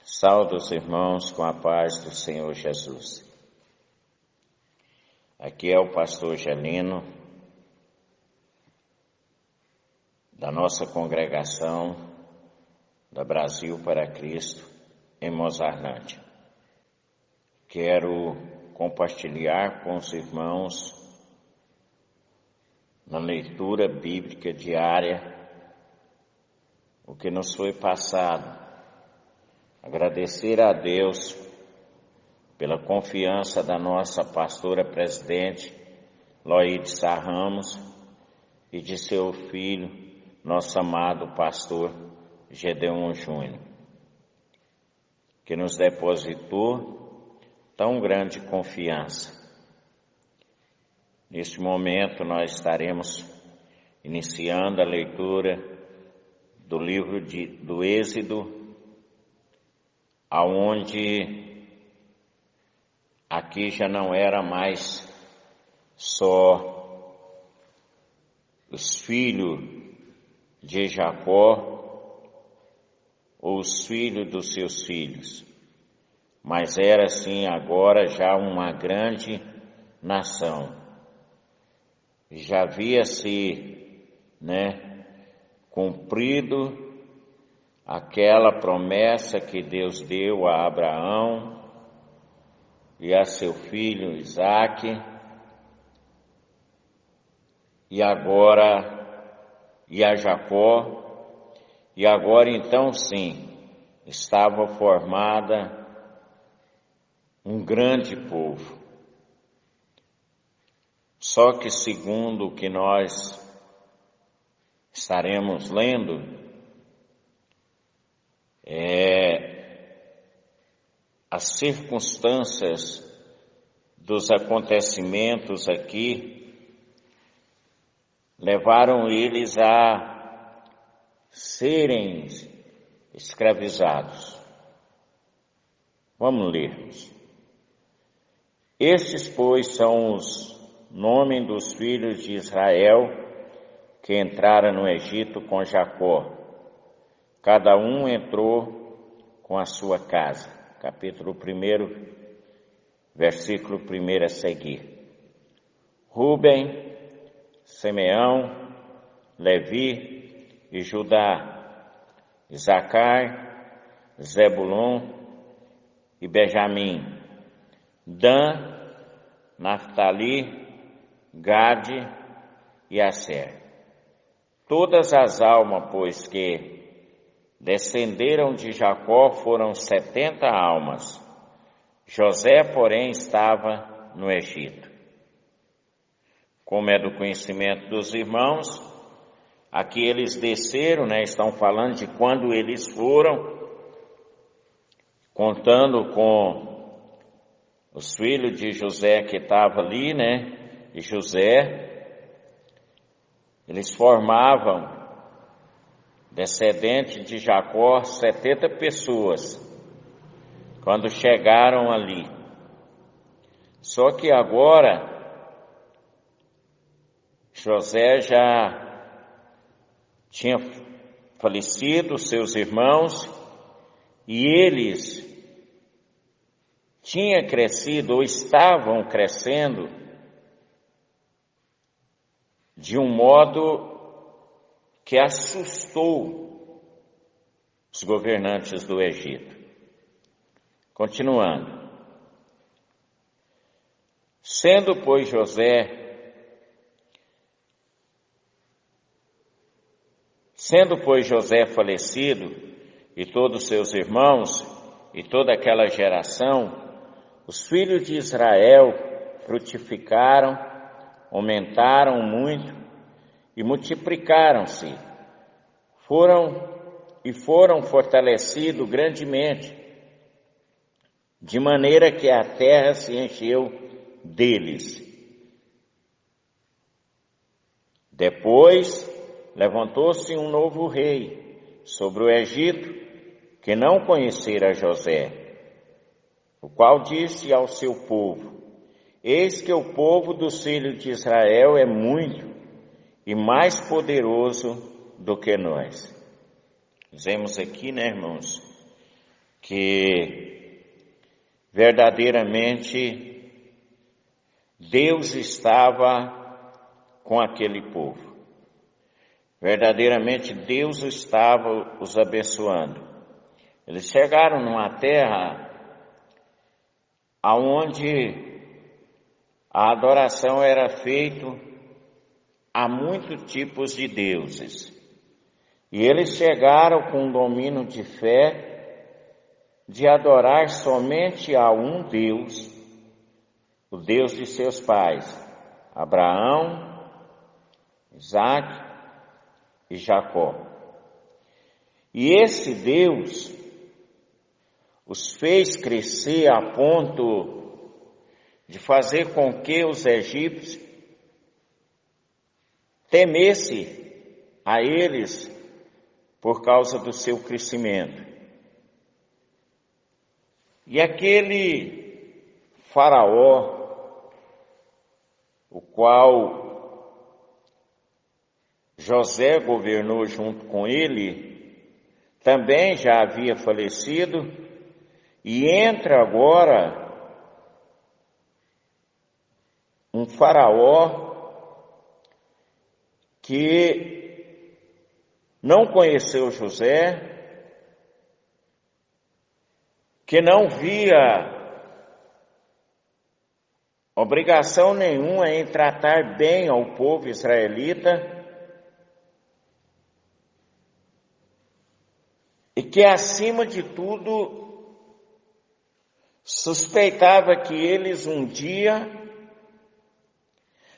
Saúdo os irmãos com a paz do Senhor Jesus. Aqui é o pastor Gelino, da nossa congregação da Brasil para Cristo, em Mozarlândia. Quero compartilhar com os irmãos, na leitura bíblica diária, o que nos foi passado. Agradecer a Deus pela confiança da nossa pastora presidente, Loide Sá Ramos, e de seu filho, nosso amado pastor Gedeon Júnior, que nos depositou tão grande confiança. Neste momento nós estaremos iniciando a leitura do livro do Êxodo, aonde aqui já não era mais só os filhos de Jacó ou os filhos dos seus filhos, mas era assim agora já uma grande nação. Já havia-se, cumprido aquela promessa que Deus deu a Abraão e a seu filho Isaque, e a Jacó, e agora então sim, estava formada um grande povo. Só que segundo o que nós estaremos lendo, as circunstâncias dos acontecimentos aqui levaram eles a serem escravizados. Vamos ler. Estes, pois, são os nomes dos filhos de Israel que entraram no Egito com Jacó. Cada um entrou com a sua casa. Capítulo 1, versículo 1 a seguir. Rúben, Simeão, Levi e Judá, Isacar, Zebulon e Benjamim, Dan, Naftali, Gade e Asser. Todas as almas, pois, que descenderam de Jacó foram 70 almas. José, porém, estava no Egito. Como é do conhecimento dos irmãos, aqui eles desceram, estão falando de quando eles foram, contando com os filhos de José que estavam ali, e José, eles formavam, descendente de Jacó, 70 pessoas, quando chegaram ali. Só que agora, José já tinha falecido, seus irmãos, e eles tinham crescido, ou estavam crescendo, de um modo que assustou os governantes do Egito. Continuando. Sendo, pois, José falecido, e todos seus irmãos, e toda aquela geração, os filhos de Israel frutificaram, aumentaram muito, e multiplicaram-se, foram fortalecidos grandemente, de maneira que a terra se encheu deles. Depois levantou-se um novo rei sobre o Egito, que não conhecera José, o qual disse ao seu povo: Eis que o povo dos filhos de Israel é muito e mais poderoso do que nós. Vemos aqui, irmãos, que verdadeiramente Deus estava com aquele povo. Verdadeiramente Deus estava os abençoando. Eles chegaram numa terra aonde a adoração era feita a muitos tipos de deuses. E eles chegaram com um domínio de fé de adorar somente a um Deus, o Deus de seus pais, Abraão, Isaque e Jacó. E esse Deus os fez crescer a ponto de fazer com que os egípcios temessem a eles por causa do seu crescimento. E aquele faraó, o qual José governou junto com ele, também já havia falecido, e entra agora um faraó que não conheceu José, que não via obrigação nenhuma em tratar bem ao povo israelita, e que, acima de tudo, suspeitava que eles um dia,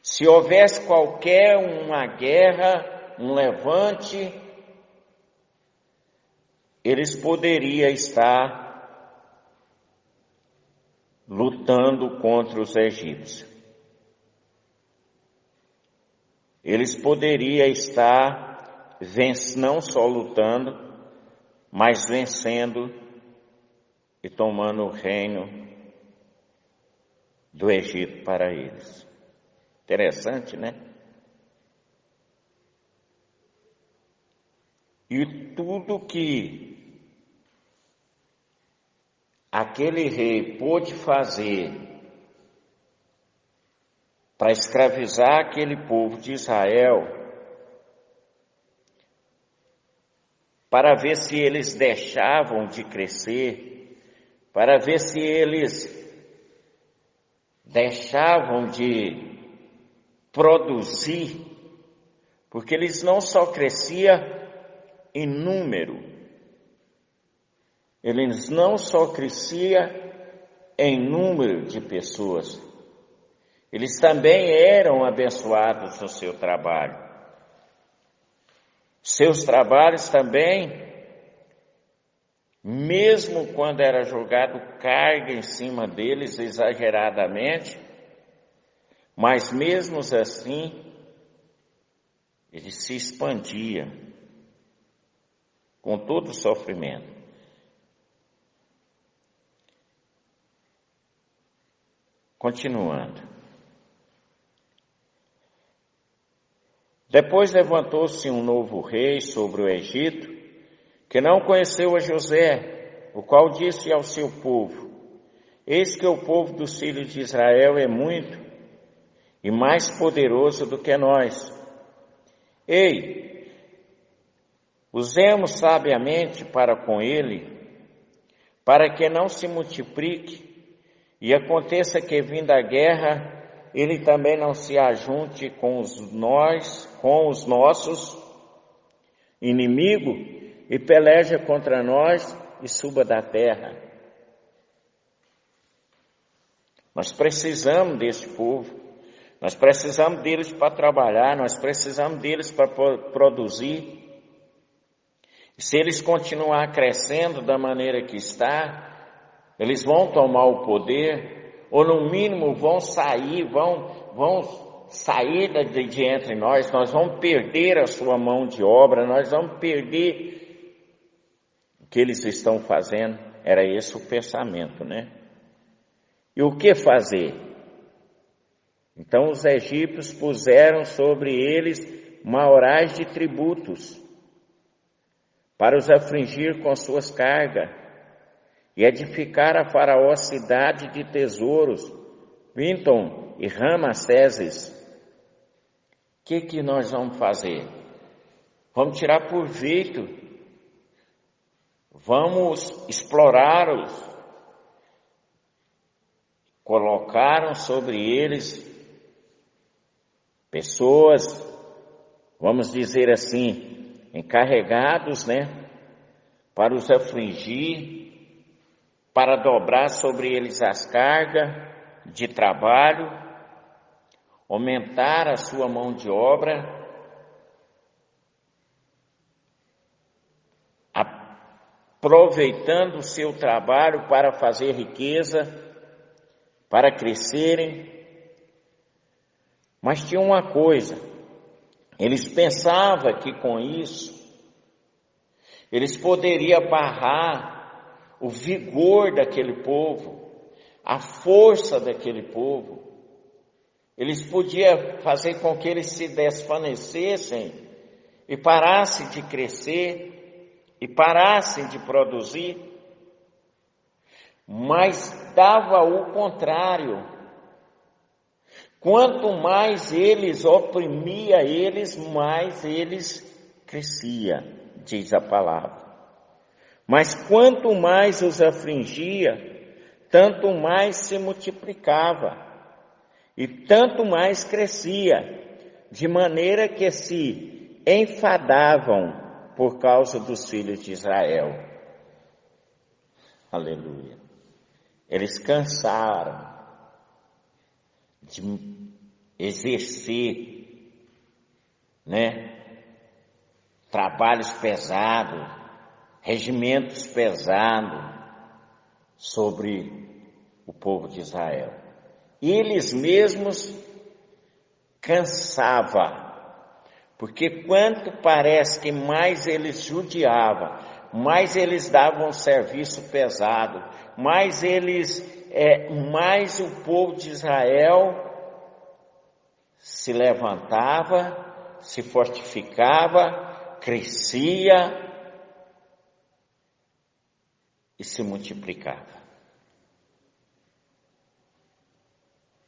se houvesse qualquer uma guerra, um levante, eles poderiam estar lutando contra os egípcios. Eles poderiam estar não só lutando, mas vencendo e tomando o reino do Egito para eles. Interessante, né? E tudo que aquele rei pôde fazer para escravizar aquele povo de Israel, para ver se eles deixavam de crescer, para ver se eles deixavam de produzir, porque eles não só cresciam em número, eles não só cresciam em número de pessoas, eles também eram abençoados no seu trabalho. Seus trabalhos também, mesmo quando era jogado carga em cima deles exageradamente, mas mesmo assim, ele se expandia com todo o sofrimento. Continuando. Depois levantou-se um novo rei sobre o Egito, que não conheceu a José, o qual disse ao seu povo: eis que o povo dos filhos de Israel é muito e mais poderoso do que nós. Ei, usemos sabiamente para com ele, para que não se multiplique, e aconteça que, vinda a guerra, ele também não se ajunte com os nossos inimigos e peleja contra nós e suba da terra. Nós precisamos desse povo, nós precisamos deles para trabalhar, nós precisamos deles para produzir. E se eles continuar crescendo da maneira que está, eles vão tomar o poder, ou no mínimo vão sair de entre nós vamos perder a sua mão de obra, nós vamos perder o que eles estão fazendo. Era esse o pensamento, né? E o que fazer? Então os egípcios puseram sobre eles maiorais de tributos, para os afligir com suas cargas, e edificar a Faraó cidade de tesouros, Pintom e Ramesseses. O que nós vamos fazer? Vamos tirar proveito, vamos explorá-los. Colocaram sobre eles pessoas, vamos dizer assim, encarregados, para os afligir, para dobrar sobre eles as cargas de trabalho, aumentar a sua mão de obra, aproveitando o seu trabalho para fazer riqueza, para crescerem. Mas tinha uma coisa, eles pensavam que com isso, eles poderiam barrar o vigor daquele povo, a força daquele povo. Eles podiam fazer com que eles se desvanecessem e parassem de crescer, e parassem de produzir, mas dava o contrário. Quanto mais eles oprimia eles, mais eles crescia, diz a palavra. Mas quanto mais os afligia, tanto mais se multiplicava, e tanto mais crescia, de maneira que se enfadavam por causa dos filhos de Israel. Aleluia. Eles cansaram de exercer, trabalhos pesados, regimentos pesados sobre o povo de Israel. E eles mesmos cansavam. Porque quanto parece que mais eles judiavam, mais eles davam um serviço pesado, mais o povo de Israel se levantava, se fortificava, crescia e se multiplicava.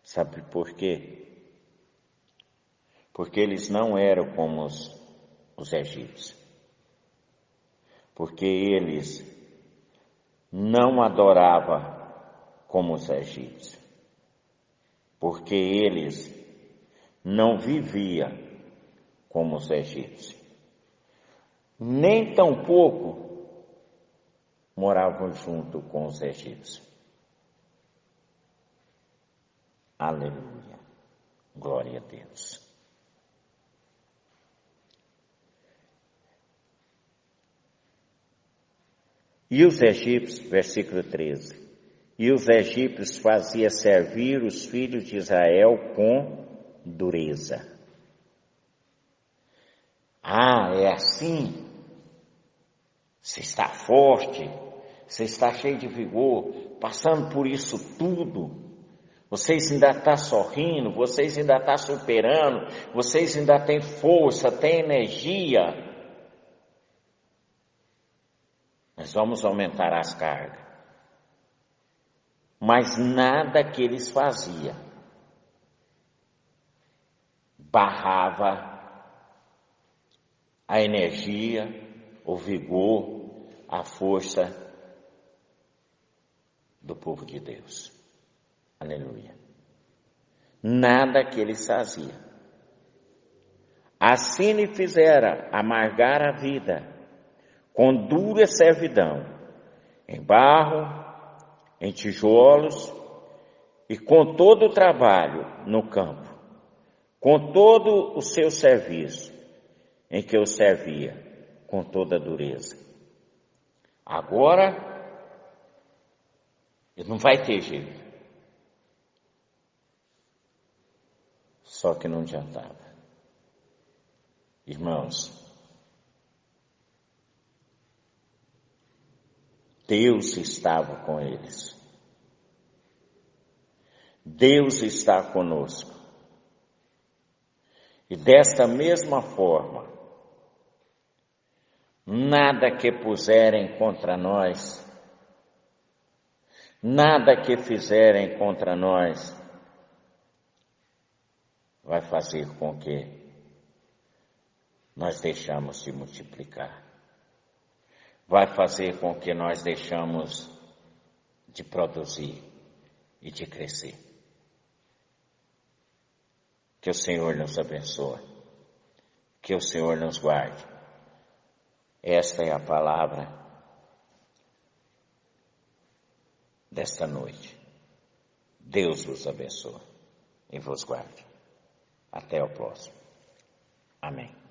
Sabe por quê? Porque eles não eram como os egípcios. Porque eles não adoravam como os egípcios. Porque eles não viviam como os egípcios. Nem tampouco moravam junto com os egípcios. Aleluia. Glória a Deus. E os egípcios, versículo 13, e os egípcios faziam servir os filhos de Israel com dureza. É assim? Você está forte, você está cheio de vigor, passando por isso tudo, vocês ainda estão sorrindo, vocês ainda estão superando, vocês ainda têm força, têm energia. Nós vamos aumentar as cargas. Mas nada que eles faziam barrava a energia, o vigor, a força do povo de Deus. Aleluia. Nada que eles faziam. Assim lhe fizera amargar a vida, com dura servidão, em barro, em tijolos, e com todo o trabalho no campo, com todo o seu serviço, em que eu servia, com toda a dureza. Agora, não vai ter jeito. Só que não adiantava. Irmãos, Deus estava com eles. Deus está conosco. E desta mesma forma, nada que puserem contra nós Nada que fizerem contra nós vai fazer com que nós deixamos de multiplicar. Vai fazer com que nós deixamos de produzir e de crescer. Que o Senhor nos abençoe. Que o Senhor nos guarde. Esta é a palavra desta noite. Deus vos abençoe e vos guarde. Até o próximo. Amém.